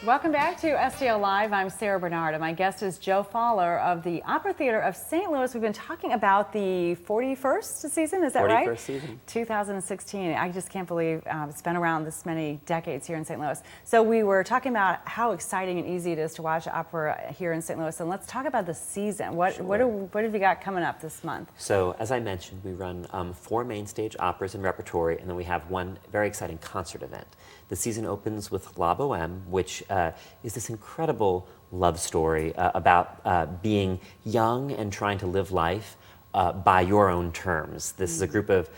Welcome back to STL Live. I'm Sarah Bernard, and my guest is Joe Gfaller of the Opera Theater of St. Louis. We've been talking about the 41st season, is that right? 41st season. 2016. I just can't believe it's been around this many decades here in St. Louis. So we were talking about how exciting and easy it is to watch opera here in St. Louis, and let's talk about the season. What have you got coming up this month? So, as I mentioned, we run 4 main stage operas and repertory, and then we have one very exciting concert event. The season opens with La Boheme, which is this incredible love story about being young and trying to live life by your own terms. This is a group of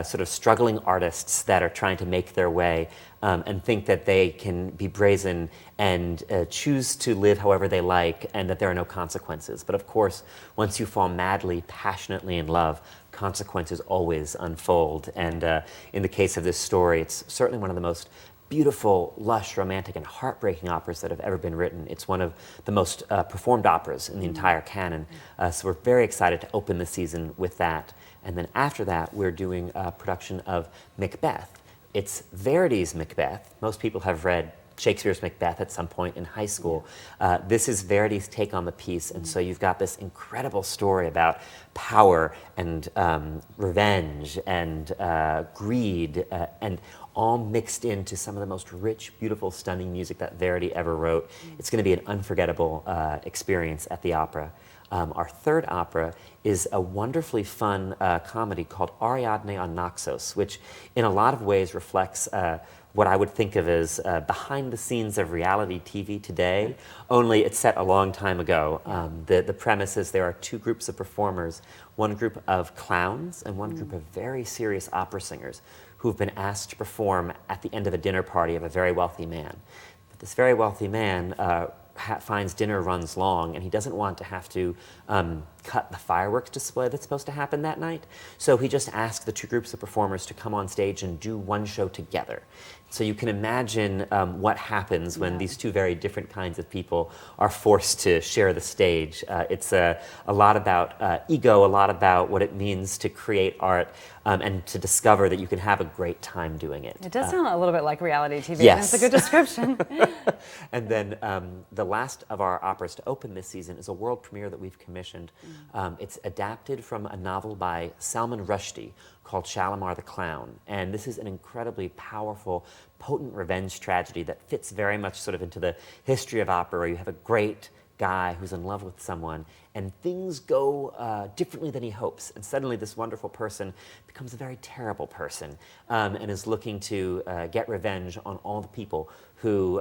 sort of struggling artists that are trying to make their way and think that they can be brazen and choose to live however they like and that there are no consequences. But of course, once you fall madly, passionately in love, consequences always unfold. And in the case of this story, it's certainly one of the most beautiful, lush, romantic, and heartbreaking operas that have ever been written. It's one of the most performed operas in the entire canon. So we're very excited to open the season with that. And then after that, we're doing a production of Macbeth. It's Verdi's Macbeth. Most people have read Shakespeare's Macbeth at some point in high school. This is Verdi's take on the piece, and so you've got this incredible story about power and revenge and greed and all mixed into some of the most rich, beautiful, stunning music that Verdi ever wrote. It's going to be an unforgettable experience at the opera. Our third opera is a wonderfully fun comedy called Ariadne on Naxos, which in a lot of ways reflects what I would think of as behind the scenes of reality TV today, only it's set a long time ago. The premise is there are 2 groups of performers, one group of clowns and one group of very serious opera singers who've been asked to perform at the end of a dinner party of a very wealthy man. But this very wealthy man finds dinner runs long, and he doesn't want to have to cut the fireworks display that's supposed to happen that night. So he just asks the 2 groups of performers to come on stage and do one show together. So you can imagine what happens when these 2 very different kinds of people are forced to share the stage. It's a lot about ego, a lot about what it means to create art, and to discover that you can have a great time doing it. It does sound a little bit like reality TV. Yes. It's a good description. And then the last of our operas to open this season is a world premiere that we've commissioned. It's adapted from a novel by Salman Rushdie called Shalimar the Clown. And this is an incredibly powerful, potent revenge tragedy that fits very much sort of into the history of opera, where you have a great guy who's in love with someone, and things go differently than he hopes. And suddenly this wonderful person becomes a very terrible person and is looking to get revenge on all the people who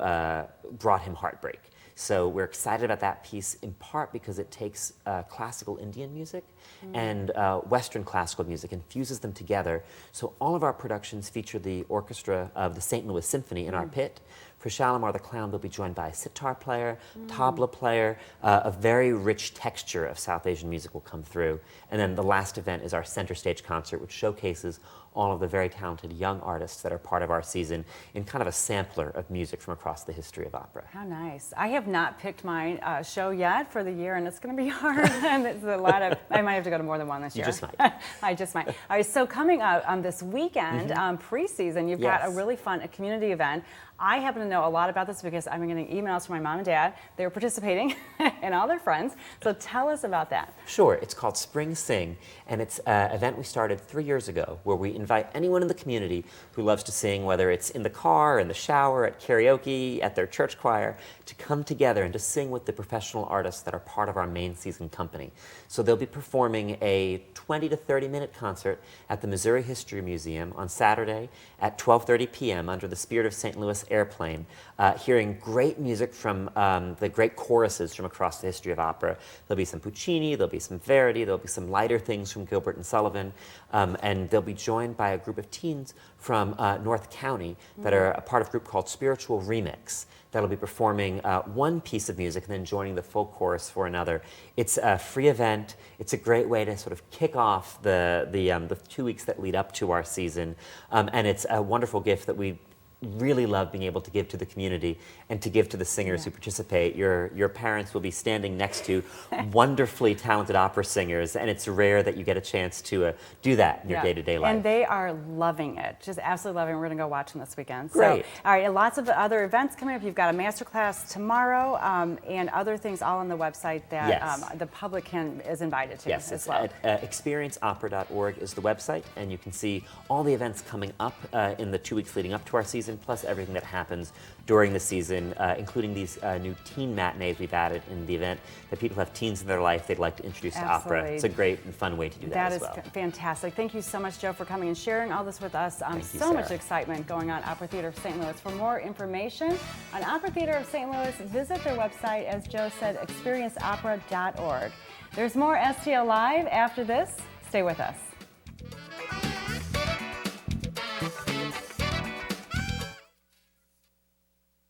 brought him heartbreak. So we're excited about that piece in part because it takes classical Indian music and Western classical music and fuses them together. So all of our productions feature the orchestra of the St. Louis Symphony in our pit. For Shalimar the Clown, they'll be joined by a sitar player, tabla player. A very rich texture of South Asian music will come through. And then the last event is our center stage concert, which showcases all of the very talented young artists that are part of our season in kind of a sampler of music from across the history of opera. How nice. I have not picked my show yet for the year, and it's going to be hard. And it's a lot of, I might have to go to more than one this year. You just might. I just might. All right, so coming up on this weekend, pre-season, you've got a really fun community event. I happen to know a lot about this because I'm getting emails from my mom and dad. They're participating and all their friends. So tell us about that. Sure. It's called Spring Sing, and it's an event we started 3 years ago where we invite anyone in the community who loves to sing, whether it's in the car, in the shower, at karaoke, at their church choir, to come together and to sing with the professional artists that are part of our main season company. So they'll be performing a 20 to 30-minute concert at the Missouri History Museum on Saturday at 12:30 p.m. under the Spirit of St. Louis Airplane, hearing great music from the great choruses from across the history of opera. There'll be some Puccini, there'll be some Verdi, there'll be some lighter things from Gilbert and Sullivan, and they'll be joined by a group of teens from North County that are a part of a group called Spiritual Remix that'll be performing one piece of music and then joining the full chorus for another. It's a free event. It's a great way to sort of kick off the 2 weeks that lead up to our season, and it's a wonderful gift that we really love being able to give to the community and to give to the singers who participate. Your parents will be standing next to wonderfully talented opera singers, and it's rare that you get a chance to do that in your day-to-day life. And they are loving it, just absolutely loving it. We're going to go watch them this weekend. Great. So, all right, and lots of other events coming up. You've got a masterclass tomorrow and other things all on the website that the public is invited to as well. Experienceopera.org is the website, and you can see all the events coming up in the 2 weeks leading up to our season, plus everything that happens during the season, including these new teen matinees we've added in the event that people have teens in their life they'd like to introduce to opera. It's a great and fun way to do that as well. That is fantastic. Thank you so much, Joe, for coming and sharing all this with us. Thank you, so Sarah. much excitement going on at Opera Theater of St. Louis. For more information on Opera Theater of St. Louis, visit their website, as Joe said, experienceopera.org. There's more STL Live after this. Stay with us.